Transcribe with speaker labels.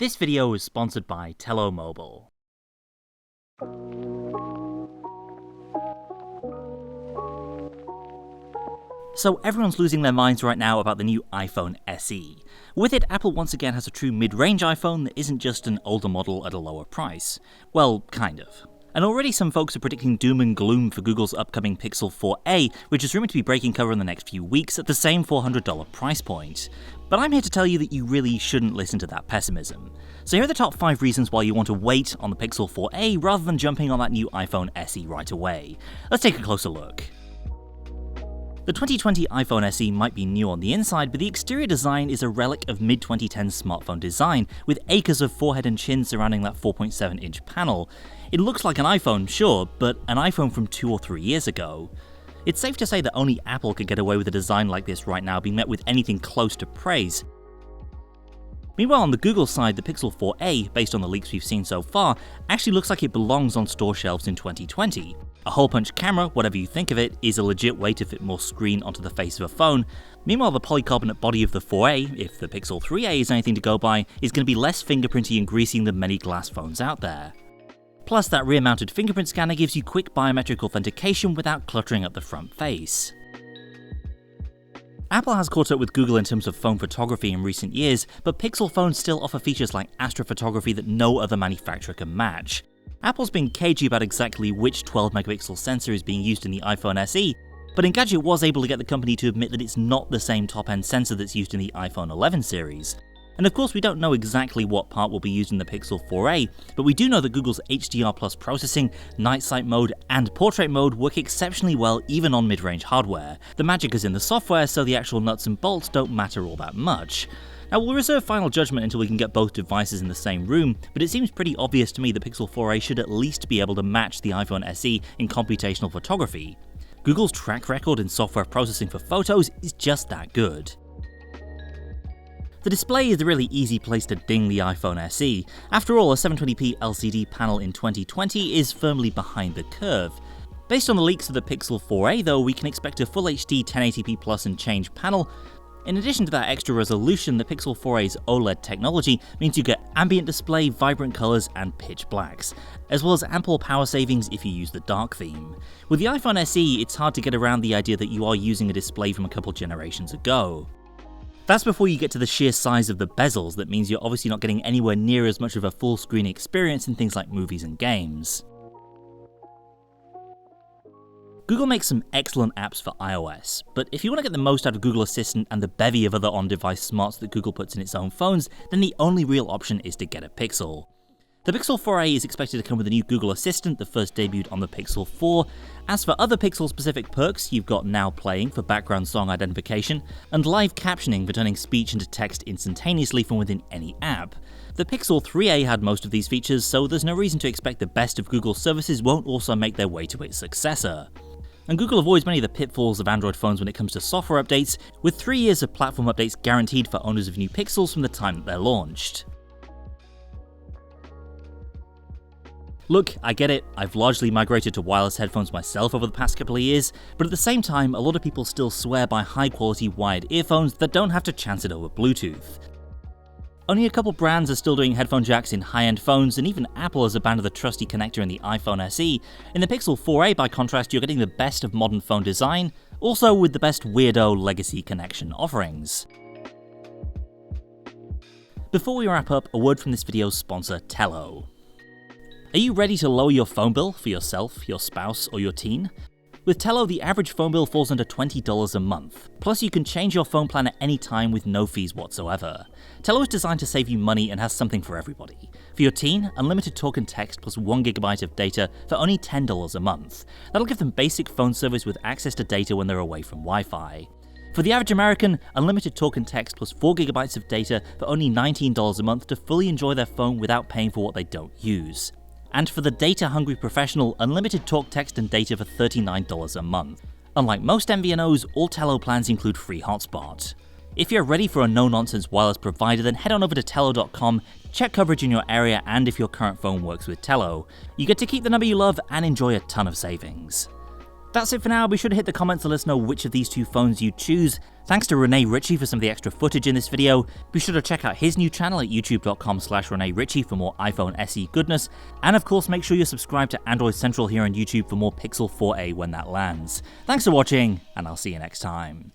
Speaker 1: This video is sponsored by Tello Mobile. So everyone's losing their minds right now about the new iPhone SE. With it, Apple once again has a true mid-range iPhone that isn't just an older model at a lower price. Well, kind of. And already some folks are predicting doom and gloom for Google's upcoming Pixel 4a, which is rumoured to be breaking cover in the next few weeks at the same $400 price point. But I'm here to tell you that you really shouldn't listen to that pessimism. So here are the top 5 reasons why you want to wait on the Pixel 4a rather than jumping on that new iPhone SE right away. Let's take a closer look. The 2020 iPhone SE might be new on the inside, but the exterior design is a relic of mid-2010s smartphone design, with acres of forehead and chin surrounding that 4.7-inch panel. It looks like an iPhone, sure, but an iPhone from 2 or 3 years ago. It's safe to say that only Apple could get away with a design like this right now being met with anything close to praise. Meanwhile, on the Google side, the Pixel 4a, based on the leaks we've seen so far, actually looks like it belongs on store shelves in 2020. A hole-punch camera, whatever you think of it, is a legit way to fit more screen onto the face of a phone. Meanwhile, the polycarbonate body of the 4a, if the Pixel 3a is anything to go by, is going to be less fingerprinty and greasy than many glass phones out there. Plus, that rear-mounted fingerprint scanner gives you quick biometric authentication without cluttering up the front face. Apple has caught up with Google in terms of phone photography in recent years, but Pixel phones still offer features like astrophotography that no other manufacturer can match. Apple's been cagey about exactly which 12-megapixel sensor is being used in the iPhone SE, but Engadget was able to get the company to admit that it's not the same top-end sensor that's used in the iPhone 11 series. And of course we don't know exactly what part will be used in the Pixel 4a, but we do know that Google's HDR+ processing, night sight mode, and portrait mode work exceptionally well even on mid-range hardware. The magic is in the software, so the actual nuts and bolts don't matter all that much. Now, we'll reserve final judgment until we can get both devices in the same room, but it seems pretty obvious to me the Pixel 4a should at least be able to match the iPhone SE in computational photography. Google's track record in software processing for photos is just that good. The display is a really easy place to ding the iPhone SE. After all, a 720p LCD panel in 2020 is firmly behind the curve. Based on the leaks of the Pixel 4a though, we can expect a Full HD 1080p Plus and change panel. In addition to that extra resolution, the Pixel 4a's OLED technology means you get ambient display, vibrant colours and pitch blacks, as well as ample power savings if you use the dark theme. With the iPhone SE, it's hard to get around the idea that you are using a display from a couple generations ago. That's before you get to the sheer size of the bezels that means you're obviously not getting anywhere near as much of a full screen experience in things like movies and games. Google makes some excellent apps for iOS, but if you want to get the most out of Google Assistant and the bevy of other on-device smarts that Google puts in its own phones, then the only real option is to get a Pixel. The Pixel 4a is expected to come with a new Google Assistant that first debuted on the Pixel 4. As for other Pixel-specific perks, you've got Now Playing for background song identification, and live captioning for turning speech into text instantaneously from within any app. The Pixel 3a had most of these features, so there's no reason to expect the best of Google's services won't also make their way to its successor. And Google avoids many of the pitfalls of Android phones when it comes to software updates, with 3 years of platform updates guaranteed for owners of new Pixels from the time that they're launched. Look, I get it, I've largely migrated to wireless headphones myself over the past couple of years, but at the same time, a lot of people still swear by high-quality wired earphones that don't have to chance it over Bluetooth. Only a couple brands are still doing headphone jacks in high-end phones, and even Apple has abandoned the trusty connector in the iPhone SE. In the Pixel 4a, by contrast, you're getting the best of modern phone design, also with the best weirdo legacy connection offerings. Before we wrap up, a word from this video's sponsor, Tello. Are you ready to lower your phone bill for yourself, your spouse, or your teen? With Tello, the average phone bill falls under $20 a month. Plus, you can change your phone plan at any time with no fees whatsoever. Tello is designed to save you money and has something for everybody. For your teen, unlimited talk and text plus 1GB of data for only $10 a month. That'll give them basic phone service with access to data when they're away from Wi-Fi. For the average American, unlimited talk and text plus 4GB of data for only $19 a month to fully enjoy their phone without paying for what they don't use. And for the data-hungry professional, unlimited talk, text, and data for $39 a month. Unlike most MVNOs, all Tello plans include free hotspot. If you're ready for a no-nonsense wireless provider, then head on over to Tello.com, check coverage in your area, and if your current phone works with Tello. You get to keep the number you love and enjoy a ton of savings. That's it for now. Be sure to hit the comments to let us know which of these two phones you choose. Thanks to Rene Ritchie for some of the extra footage in this video. Be sure to check out his new channel at youtube.com/ReneRitchie for more iPhone SE goodness, and of course make sure you're subscribed to Android Central here on YouTube for more Pixel 4a when that lands. Thanks for watching, and I'll see you next time.